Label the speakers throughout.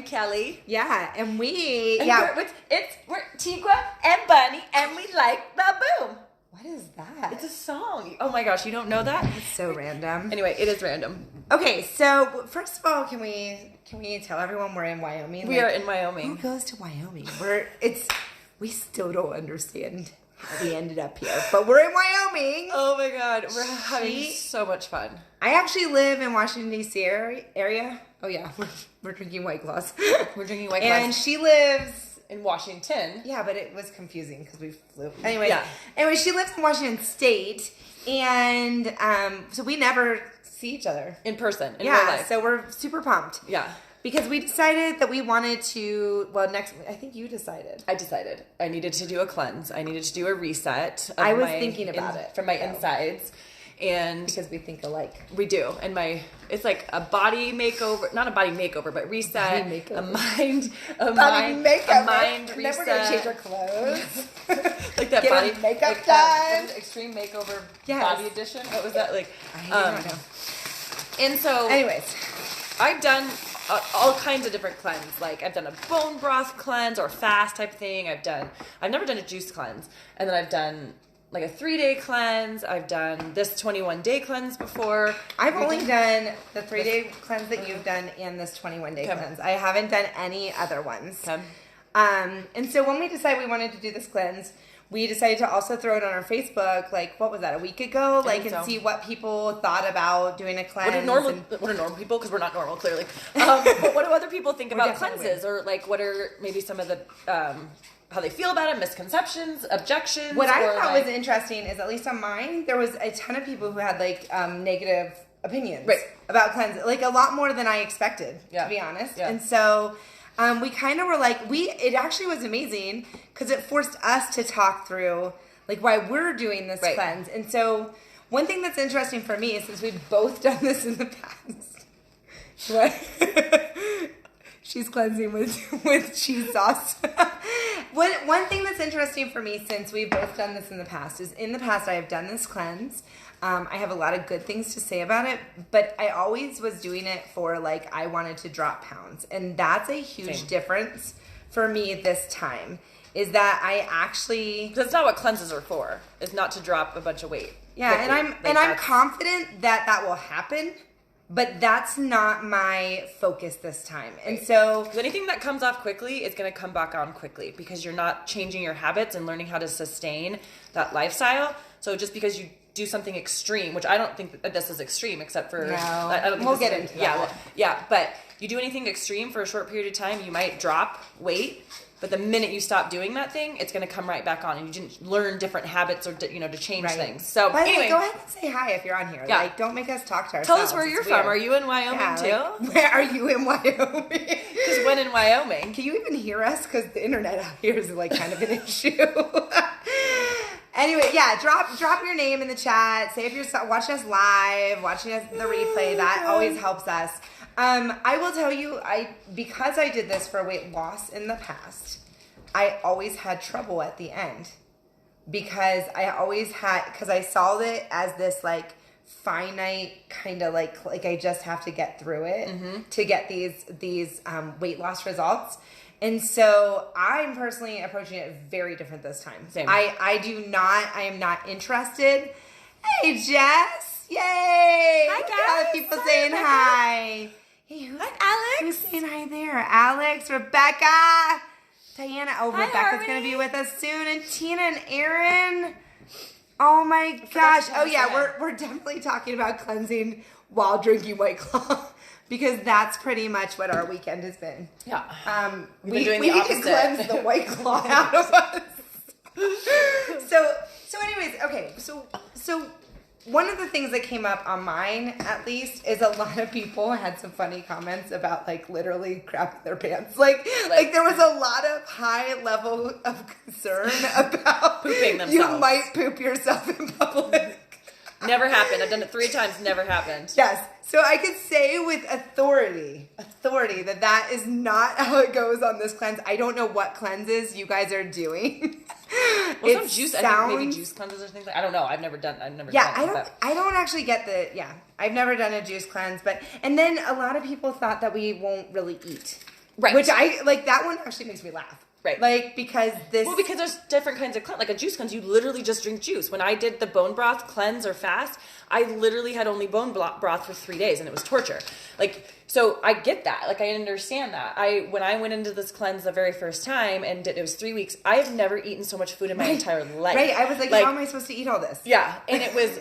Speaker 1: and Kelly.
Speaker 2: Yeah, and we...
Speaker 1: And
Speaker 2: yeah.
Speaker 1: we're Tigua and Bunny, and we like Baboom.
Speaker 2: What is that?
Speaker 1: It's a song. Oh my gosh, you don't know that?
Speaker 2: It's so random.
Speaker 1: Anyway, it is random.
Speaker 2: Okay, so first of all, can we tell everyone we're in Wyoming?
Speaker 1: We are in Wyoming.
Speaker 2: Who goes to Wyoming? We still don't understand how we ended up here, but we're in Wyoming.
Speaker 1: Oh my god, we're having so much fun.
Speaker 2: I actually live in Washington D.C. area. Oh yeah, we're drinking White Claws.
Speaker 1: We're drinking White Claws.
Speaker 2: And she lives
Speaker 1: in Washington.
Speaker 2: Yeah, but it was confusing because we flew. Anyway, she lives in Washington State, and so we never see each other
Speaker 1: in person. In real life.
Speaker 2: So we're super pumped.
Speaker 1: Yeah.
Speaker 2: Because we decided that we wanted to, I think you decided.
Speaker 1: I decided. I needed to do a cleanse. I needed to do a reset.
Speaker 2: I was thinking about it.
Speaker 1: From my insides. And
Speaker 2: because we think alike.
Speaker 1: We do. And it's like a body makeover, not a body makeover, but reset. A mind reset.
Speaker 2: And then we're going to change our clothes.
Speaker 1: Like that
Speaker 2: Get
Speaker 1: body.
Speaker 2: makeup done.
Speaker 1: Extreme Makeover Body Edition. What was that?
Speaker 2: I don't know.
Speaker 1: And so.
Speaker 2: Anyways.
Speaker 1: I've done all kinds of different cleanse. Like I've done a bone broth cleanse or fast type thing. I've never done a juice cleanse. And then I've done like a 3-day cleanse. I've done this 21-day cleanse before.
Speaker 2: I've only done the 3-day cleanse that you've done and this 21-day cleanse. I haven't done any other ones.
Speaker 1: Okay.
Speaker 2: And so when we decided we wanted to do this cleanse, we decided to also throw it on our Facebook, what was that, a week ago? And see what people thought about doing a cleanse.
Speaker 1: What are normal people? Because we're not normal, clearly. But what do other people think about cleanses? Or, what are maybe some of the, how they feel about it, misconceptions, objections?
Speaker 2: What I thought was interesting is, at least on mine, there was a ton of people who had, negative opinions about cleanses. A lot more than I expected, to be honest. Yeah. And so... we kind of were it actually was amazing because it forced us to talk through why we're doing this cleanse. And so one thing that's interesting for me is since we've both done this in the past, she's cleansing with cheese sauce. One thing that's interesting for me since we've both done this in the past is in the past I have done this cleanse. I have a lot of good things to say about it, but I always was doing it for I wanted to drop pounds. And that's a huge difference for me this time is that I actually...
Speaker 1: Because that's not what cleanses are for. It's not to drop a bunch of weight.
Speaker 2: Yeah, quickly. I'm confident that will happen, but that's not my focus this time. And so...
Speaker 1: Because anything that comes off quickly is going to come back on quickly because you're not changing your habits and learning how to sustain that lifestyle. So just because you do something extreme, which I don't think that this is extreme, except for...
Speaker 2: No,
Speaker 1: I don't think
Speaker 2: we'll get into that.
Speaker 1: Yeah, but you do anything extreme for a short period of time, you might drop weight, but the minute you stop doing that thing, it's going to come right back on, and you didn't learn different habits or to change things. So
Speaker 2: anyway, go ahead and say hi if you're on here.
Speaker 1: Yeah.
Speaker 2: Don't make us talk to ourselves.
Speaker 1: Tell us where you're from. Are you in Wyoming too?
Speaker 2: Where are you in Wyoming?
Speaker 1: Because when in Wyoming?
Speaker 2: Can you even hear us? Because the internet out here is kind of an issue. Anyway, yeah, drop your name in the chat. Say if you're watching us live, watching us the replay. That always helps us. I will tell you, because I did this for weight loss in the past, I always had trouble at the end. Because I saw it as this finite kind of I just have to get through it to get these weight loss results. And so I'm personally approaching it very different this time.
Speaker 1: Same.
Speaker 2: I am not interested. Hey, Jess. Yay.
Speaker 1: Hi, guys.
Speaker 2: A lot of people saying hi. Hey,
Speaker 1: Alex?
Speaker 2: Who's saying hi there? Alex, Rebecca, Diana. Oh,
Speaker 1: hi,
Speaker 2: Rebecca's going to be with us soon. And Tina and Aaron. Oh, my gosh. Oh, yeah, we're definitely talking about cleansing while drinking White Claw. Because that's pretty much what our weekend has been.
Speaker 1: Yeah.
Speaker 2: We need to cleanse the White Claw out of us. So anyways, okay. So one of the things that came up on mine, at least, is a lot of people had some funny comments about literally crapping their pants. Like there was a lot of high level of concern about
Speaker 1: pooping themselves.
Speaker 2: You might poop yourself in public.
Speaker 1: Never happened. I've done it 3 times. Never happened.
Speaker 2: Yes. So I could say with authority that is not how it goes on this cleanse. I don't know what cleanses you guys are doing.
Speaker 1: Well, some juice, I think maybe juice cleanses or things like. I don't know. I've never done.
Speaker 2: Yeah, I don't actually get I've never done a juice cleanse, and then a lot of people thought that we won't really eat.
Speaker 1: Right.
Speaker 2: Which I, like, that one actually makes me laugh.
Speaker 1: Right.
Speaker 2: Like, because this...
Speaker 1: Well, because there's different kinds of cleanse. Like a juice cleanse, you literally just drink juice. When I did the bone broth cleanse or fast, I literally had only bone broth for 3 days, and it was torture. Like, so I get that. Like, I understand that. When I went into this cleanse the very first time, and it was 3 weeks, I have never eaten so much food in my entire life.
Speaker 2: Right. I was like, how am I supposed to eat all this?
Speaker 1: Yeah. And it was,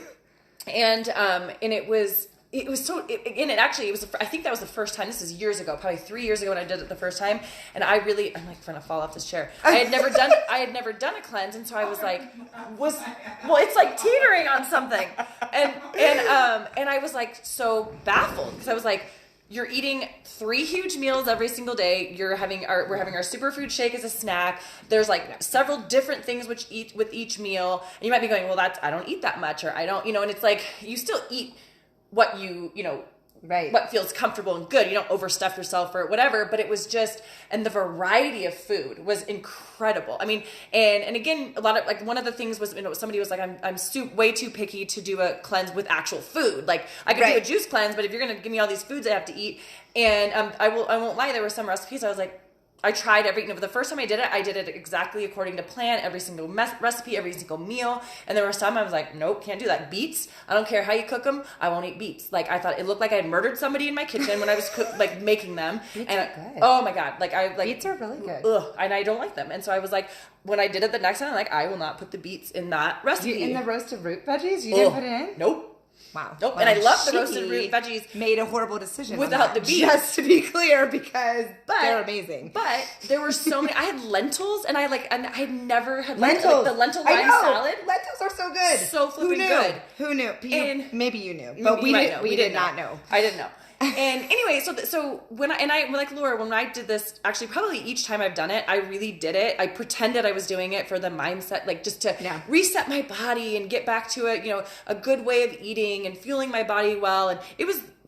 Speaker 1: I think that was the first time, this is years ago, probably 3 years ago when I did it the first time, and I'm like trying to fall off this chair. I had never done a cleanse, and so I was like, it's like teetering on something, and I was like so baffled, because I was like, you're eating 3 huge meals every single day. We're having our superfood shake as a snack. There's like several different things which eat with each meal. And you might be going, well, I don't eat that much, or I don't, and it's like, you still eat what
Speaker 2: right,
Speaker 1: what feels comfortable and good. You don't overstuff yourself or whatever, but it was just, and the variety of food was incredible. I mean, and again, a lot of, like, one of the things was, somebody was like, I'm way too picky to do a cleanse with actual food. Like, I could do a juice cleanse, but if you're going to give me all these foods I have to eat, and I won't lie, there were some recipes I was like, I tried the first time I did it exactly according to plan, every single recipe, every single meal. And there were some I was like, nope, can't do that. Beets, I don't care how you cook them, I won't eat beets. Like, I thought it looked like I had murdered somebody in my kitchen when I was making them.
Speaker 2: Beets
Speaker 1: and
Speaker 2: are good.
Speaker 1: Oh my God.
Speaker 2: Beets are really good.
Speaker 1: Ugh, and I don't like them. And so I was like, when I did it the next time, I'm like, I will not put the beets in that recipe.
Speaker 2: In the roasted root veggies? You didn't put it in?
Speaker 1: Nope.
Speaker 2: Wow.
Speaker 1: Nope.
Speaker 2: Well,
Speaker 1: and I love the roasted root veggies.
Speaker 2: Made a horrible decision
Speaker 1: without the beets.
Speaker 2: Just to be clear, because they're amazing.
Speaker 1: But there were so many. I had lentils, and I had never had
Speaker 2: lentils.
Speaker 1: Like the lentil lime salad.
Speaker 2: Lentils are so good.
Speaker 1: So flipping good.
Speaker 2: Who knew?
Speaker 1: And
Speaker 2: maybe you knew, but we did not know.
Speaker 1: I didn't know. And anyway, so when I like Laura, when I did this, actually probably each time I've done it, I really did it. I pretended I was doing it for the mindset, like just to reset my body and get back to a good way of eating and fueling my body well. And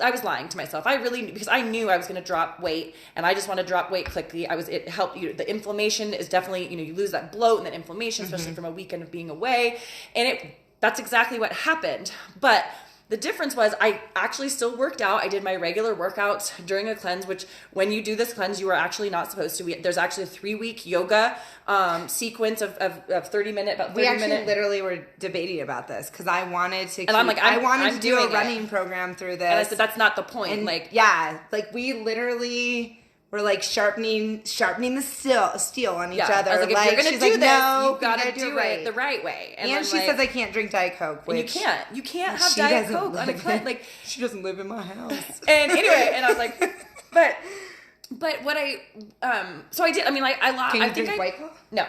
Speaker 1: I was lying to myself. I really, because I knew I was going to drop weight, and I just want to drop weight quickly. It helped you. The inflammation is definitely, you lose that bloat and that inflammation, especially from a weekend of being away. And that's exactly what happened. But the difference was I actually still worked out. I did my regular workouts during a cleanse, which when you do this cleanse, you are actually not supposed to. There's actually a 3-week yoga sequence of 30 minute, about 30
Speaker 2: We actually
Speaker 1: minute.
Speaker 2: Literally were debating about this because I wanted to.
Speaker 1: And I'm like,
Speaker 2: I wanted
Speaker 1: I'm
Speaker 2: to do a
Speaker 1: doing
Speaker 2: running program through this.
Speaker 1: And I said, that's not the point.
Speaker 2: And
Speaker 1: like,
Speaker 2: we literally were like sharpening the steel on each other.
Speaker 1: I was like, if you're gonna
Speaker 2: she's
Speaker 1: do
Speaker 2: like,
Speaker 1: this,
Speaker 2: no,
Speaker 1: you gotta
Speaker 2: do
Speaker 1: do it the right way.
Speaker 2: And she says I can't drink Diet Coke.
Speaker 1: And
Speaker 2: Which
Speaker 1: you can't have Diet Coke on a cleanse. Like,
Speaker 2: she doesn't live in my house.
Speaker 1: And anyway, and I was like, but what so I did. I mean, like, I lost.
Speaker 2: Can you drink White Claw?
Speaker 1: No.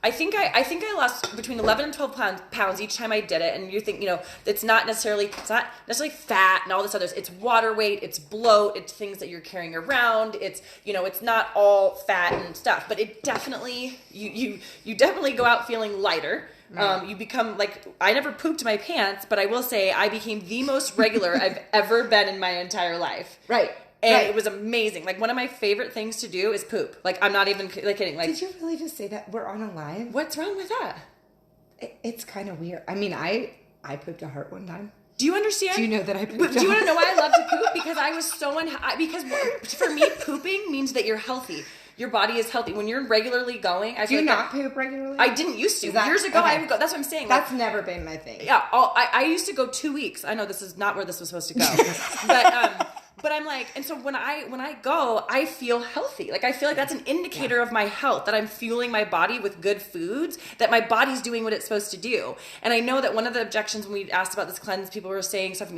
Speaker 1: I think I lost between 11 and 12 pounds each time I did it. And you think, it's not necessarily fat and all this other. It's water weight, it's bloat, it's things that you're carrying around. It's, it's not all fat and stuff, but it definitely, you definitely go out feeling lighter. Right. You become I never pooped my pants, but I will say I became the most regular I've ever been in my entire life.
Speaker 2: Right.
Speaker 1: And it was amazing. Like, one of my favorite things to do is poop. Like, I'm not even kidding. Like,
Speaker 2: did you really just say that? We're on a live?
Speaker 1: What's wrong with that?
Speaker 2: It's kind of weird. I mean, I pooped a heart one time.
Speaker 1: Do you understand?
Speaker 2: Do you know that I pooped?
Speaker 1: Do you want to know why I love to poop? Because I was so because for me, pooping means that you're healthy. Your body is healthy. When you're regularly going, I
Speaker 2: do you not poop regularly?
Speaker 1: I didn't used to. Years ago, I would go. That's what I'm saying.
Speaker 2: That's never been my thing.
Speaker 1: Yeah, I used to go 2 weeks. I know this is not where this was supposed to go, but I'm like, and so when I go, I feel healthy. Like, I feel like that's an indicator of my health, that I'm fueling my body with good foods, that my body's doing what it's supposed to do. And I know that one of the objections when we asked about this cleanse, people were saying stuff,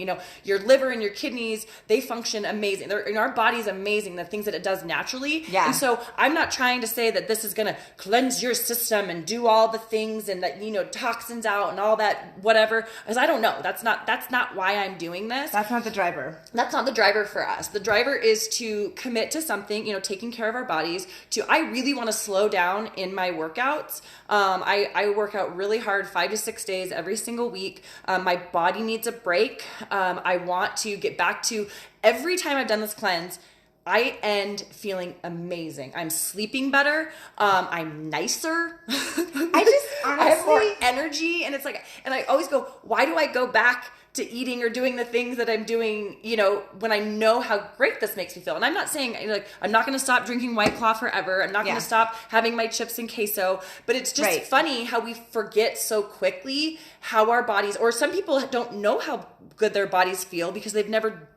Speaker 1: your liver and your kidneys, they function amazing. Our body's amazing, the things that it does naturally.
Speaker 2: Yeah.
Speaker 1: And so I'm not trying to say that this is going to cleanse your system and do all the things and that, toxins out and all that, whatever, because I don't know. That's not why I'm doing this.
Speaker 2: That's not the driver.
Speaker 1: That's not the driver for us. The driver is to commit to something, taking care of our bodies. I really want to slow down in my workouts. I work out really hard 5 to 6 days every single week. My body needs a break. I want to get back to, every time I've done this cleanse, I end feeling amazing. I'm sleeping better. I'm nicer.
Speaker 2: I just honestly,
Speaker 1: I have more energy, and it's like, and I always go, why do I go back to eating or doing the things that I'm doing, you know, when I know how great this makes me feel. And I'm not saying, like, I'm not going to stop drinking White Claw forever. I'm not going to stop having my chips and queso. But it's just funny how we forget so quickly how our bodies, or some people don't know how good their bodies feel because they've never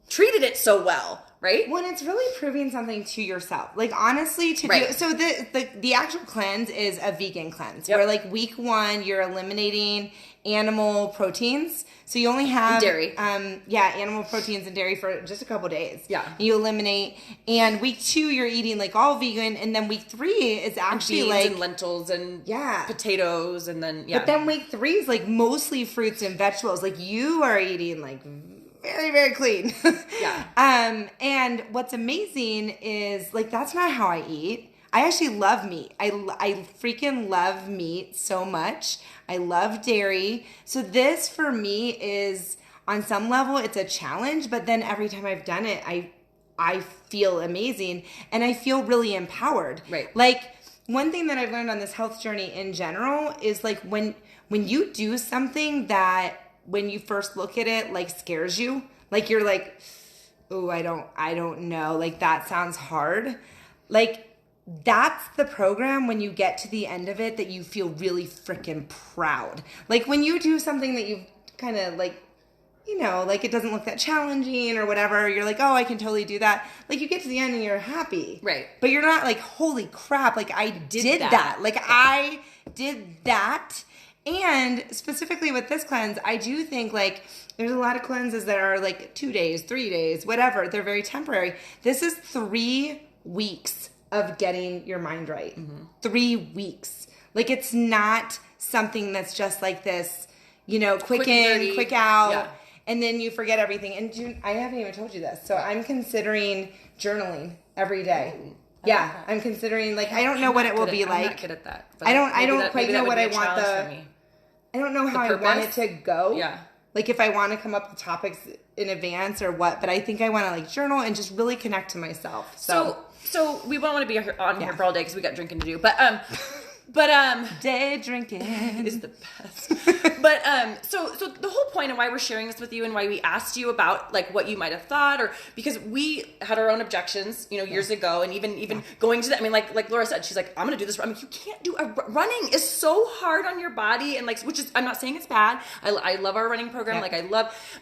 Speaker 1: treated it so well. Right?
Speaker 2: When it's really proving something to yourself. Like, honestly, to do... So, the actual cleanse is a vegan cleanse. Where, like, week 1, you're eliminating animal proteins. So, you only have...
Speaker 1: Dairy.
Speaker 2: Animal proteins and dairy for just a couple days.
Speaker 1: Yeah.
Speaker 2: You eliminate. And week 2, you're eating, like, all vegan. And then week 3 is actually,
Speaker 1: beans
Speaker 2: like...
Speaker 1: and lentils and potatoos. And then,
Speaker 2: But then week 3 is, like, mostly fruits and vegetables. Like, you are eating, like... very, very clean. And what's amazing is, like, that's not how I eat. I actually love meat. I freaking love meat so much. I love dairy. So this, for me, is, on some level, it's a challenge. But then every time I've done it, I feel amazing. And I feel really empowered.
Speaker 1: Right.
Speaker 2: Like, one thing that I've learned on this health journey in general is, like, when you do something that... when you first look at it, like, scares you, like, you're like, oh, I don't know, like, that sounds hard. Like, that's the program when you get to the end of it that you feel really freaking proud. Like, when you do something that you've kind of, like, you know, like, it doesn't look that challenging or whatever, you're like, oh, I can totally do that. Like, you get to the end and you're happy.
Speaker 1: Right.
Speaker 2: But you're not like, holy crap, like, I did that. Like, I did that. And specifically with this cleanse, I do think, like, there's a lot of cleanses that are, like, 2 days, 3 days, whatever. They're very temporary. This is 3 weeks of getting your mind right. 3 weeks. Like, it's not something that's just like this, you know, quick in, quick out, and then you forget everything. And I haven't even told you this. So I'm considering journaling every day. I'm considering, like, I don't know what it will be like.
Speaker 1: I'm not good at that.
Speaker 2: I don't quite know what I want I don't know how I want it to go.
Speaker 1: Yeah.
Speaker 2: Like, if I want to come up with topics in advance or what, but I think I want to, like, journal and just really connect to myself. So
Speaker 1: we won't want to be on here for all day because we got drinking to do. But
Speaker 2: day drinking
Speaker 1: is the best. But so the whole point of why we're sharing this with you and why we asked you about, like, what you might have thought, or because we had our own objections, you know, years ago, and even going to that. I mean, like Laura said, she's like, I'm gonna do this. I mean, you can't do running is so hard on your body, and, like, which is, I'm not saying it's bad. I love our running program,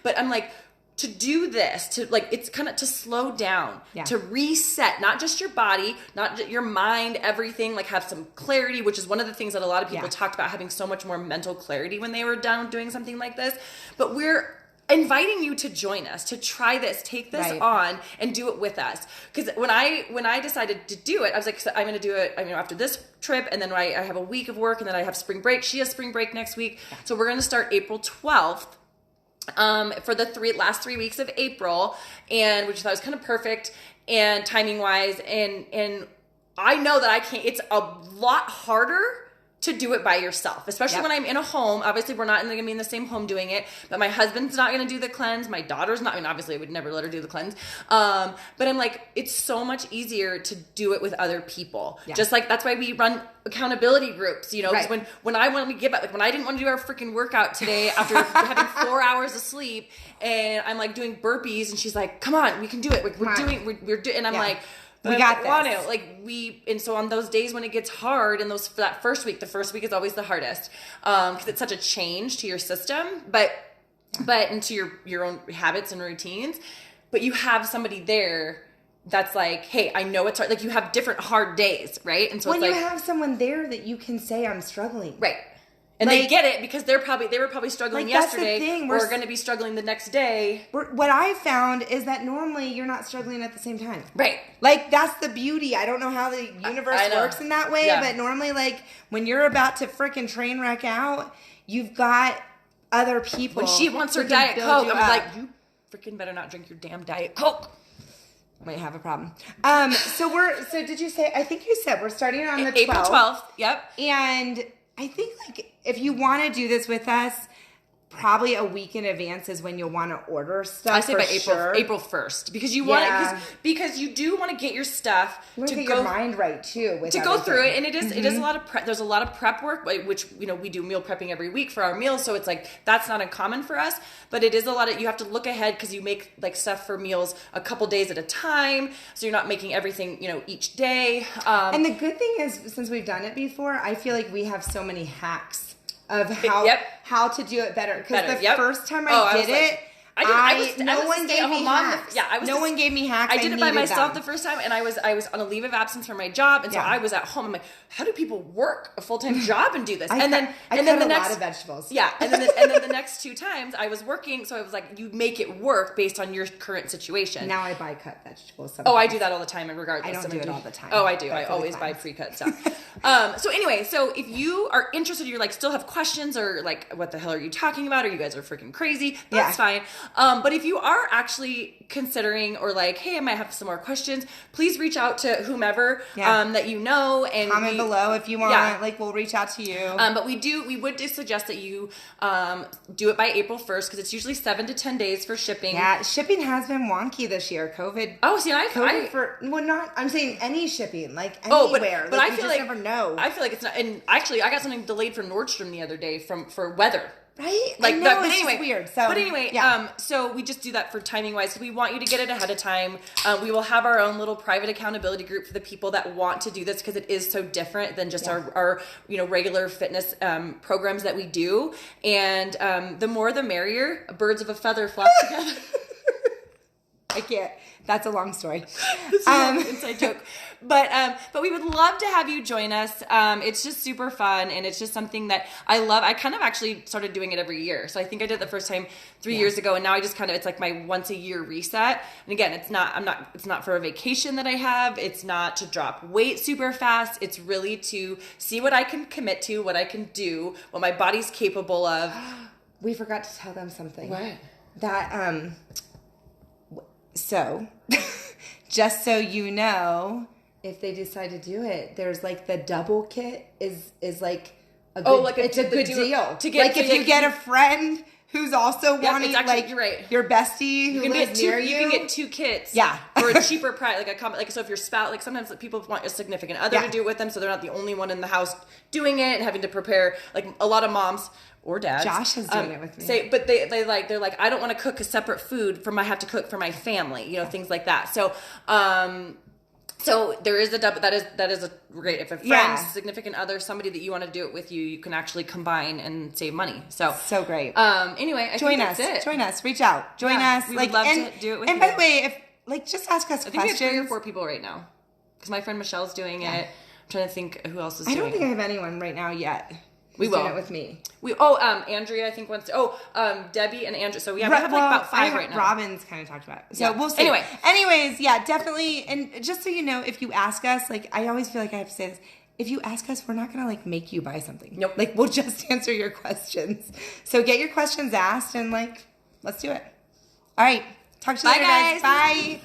Speaker 1: but I'm like, to do this, to, like, it's kind of to slow down, to reset, not just your body, not your mind, everything, like, have some clarity, which is one of the things that a lot of people talked about, having so much more mental clarity when they were done doing something like this. But we're inviting you to join us, to try this, take this on and do it with us. Because when I decided to do it, I was like, I'm going to do it, after this trip, and then I have a week of work, and then I have spring break. She has spring break next week. So we're going to start April 12th. For the last 3 weeks of April, and which I thought was kind of perfect and timing wise, and I know that I can't. It's a lot harder to do it by yourself, especially when I'm in a home. Obviously, we're not going to be in the same home doing it, but my husband's not going to do the cleanse. My daughter's not. I mean, obviously, I would never let her do the cleanse. But I'm like, it's so much easier to do it with other people. Yeah. Just like, that's why we run accountability groups, you know, because when I wanted to give up, like, when I didn't want to do our freaking workout today after having 4 hours of sleep, and I'm, like, doing burpees, and she's like, come on, we can do it. We're doing, and I'm like,
Speaker 2: we got this.
Speaker 1: And so on those days when it gets hard, and for that first week, the first week is always the hardest, because it's such a change to your system, but into your own habits and routines. But you have somebody there that's like, hey, I know it's hard. Like, you have different hard days, right? And so
Speaker 2: when you have someone there that you can say, I'm struggling,
Speaker 1: right? And, like, they get it because they were probably struggling, like, yesterday, or are going to be struggling the next day.
Speaker 2: What I found is that normally you're not struggling at the same time.
Speaker 1: Right.
Speaker 2: Like, that's the beauty. I don't know how the universe works in that way, but normally, like, when you're about to freaking train wreck out, you've got other people.
Speaker 1: When she wants her Diet Coke, I'm like, you freaking better not drink your damn Diet Coke.
Speaker 2: Might have a problem. So did you say, I think you said we're starting on the 12th.
Speaker 1: April 12th, yep.
Speaker 2: And I think, like, if you want to do this with us, probably a week in advance is when you'll want to order stuff.
Speaker 1: I say by
Speaker 2: sure.
Speaker 1: April 1st because you want
Speaker 2: Yeah.
Speaker 1: it because you do want to get your stuff
Speaker 2: You want
Speaker 1: to
Speaker 2: to get
Speaker 1: go
Speaker 2: your mind right too. With
Speaker 1: to go through it,
Speaker 2: everything.
Speaker 1: and it is a lot of prep. There's a lot of prep work, which we do meal prepping every week for our meals, so it's like that's not uncommon for us. But it is a lot of you have to look ahead because you make like stuff for meals a couple days at a time, so you're not making everything each day.
Speaker 2: And the good thing is, since we've done it before, I feel like we have so many hacks of how to do it better. Because the first time I did it, no one gave me hacks. No one gave me hacks.
Speaker 1: I did it by myself
Speaker 2: them.
Speaker 1: the first time, and I was on a leave of absence from my job, and so I was at home. I'm like, how do people work a full-time job and do this?
Speaker 2: I cut a lot of vegetables.
Speaker 1: Yeah, and then the next 2 times I was working, so I was like, you make it work based on your current situation.
Speaker 2: Now I buy cut vegetables.
Speaker 1: Sometimes. Oh, I do that all the time, and regardless,
Speaker 2: I don't do it all the time.
Speaker 1: Oh, I do. I always buy pre-cut stuff. So anyway, so if you are interested, you're like still have questions or like, what the hell are you talking about? Or you guys are freaking crazy? That's fine. But if you are actually considering or like, hey, I might have some more questions, please reach out to whomever that you know and
Speaker 2: comment below if you want. Like, we'll reach out to you.
Speaker 1: But we would suggest that you do it by April 1st because it's usually 7 to 10 days for shipping.
Speaker 2: Yeah, shipping has been wonky this year. COVID.
Speaker 1: Oh, see,
Speaker 2: I'm saying any shipping, like anywhere.
Speaker 1: But
Speaker 2: like,
Speaker 1: I feel like
Speaker 2: never know.
Speaker 1: I feel like it's not. And actually, I got something delayed from Nordstrom the other day for weather.
Speaker 2: Right?
Speaker 1: Like,
Speaker 2: I know,
Speaker 1: but
Speaker 2: it's
Speaker 1: anyway,
Speaker 2: just weird.
Speaker 1: So we just do that for timing wise. We want you to get it ahead of time. We will have our own little private accountability group for the people that want to do this because it is so different than just our regular fitness programs that we do. And the more the merrier. Birds of a feather flock together.
Speaker 2: I can't. That's a long story.
Speaker 1: It's an inside joke. But we would love to have you join us. It's just super fun, and it's just something that I love. I kind of actually started doing it every year. So I think I did it the first time 3 years ago, and now I just it's like my once a year reset. And again, it's not for a vacation that I have. It's not to drop weight super fast. It's really to see what I can commit to, what I can do, what my body's capable of.
Speaker 2: We forgot to tell them something.
Speaker 1: What?
Speaker 2: That so just so you know, if they decide to do it, there's like the double kit is like a good, it's a good deal.
Speaker 1: To get,
Speaker 2: like if you get a friend who's also wanting, like,
Speaker 1: you're right.
Speaker 2: Your bestie who lives near you.
Speaker 1: You can get 2 kits.
Speaker 2: Yeah.
Speaker 1: For a cheaper price. So if your spouse, like sometimes people want a significant other to do it with them, so they're not the only one in the house doing it and having to prepare. Like a lot of moms or dads.
Speaker 2: Josh is doing it with me.
Speaker 1: But they're like, I don't want to cook a separate food I have to cook for my family, things like that. So, so there is a double. That is a great. If a friend, significant other, somebody that you want to do it with you can actually combine and save money. So
Speaker 2: great.
Speaker 1: Anyway,
Speaker 2: join us.
Speaker 1: That's it.
Speaker 2: Join us. Reach out. Join us.
Speaker 1: We would love to do it with you.
Speaker 2: And by the way, if just ask us questions.
Speaker 1: I think we have 3 or 4 people right now because my friend Michelle's doing it. I'm trying to think who else is doing it.
Speaker 2: I don't think I have anyone right now yet.
Speaker 1: We will.
Speaker 2: Doing it with me.
Speaker 1: Andrea, I think wants to. Debbie and Andrea. So we have about 5 right now.
Speaker 2: Robin's kind of talked about it. So we'll see.
Speaker 1: Anyways,
Speaker 2: definitely. And just so you know, if you ask us, like, I always feel like I have to say this. If you ask us, we're not going to like make you buy something.
Speaker 1: Nope.
Speaker 2: Like, we'll just answer your questions. So get your questions asked and like, let's do it. All right. Talk to you later, guys. Bye.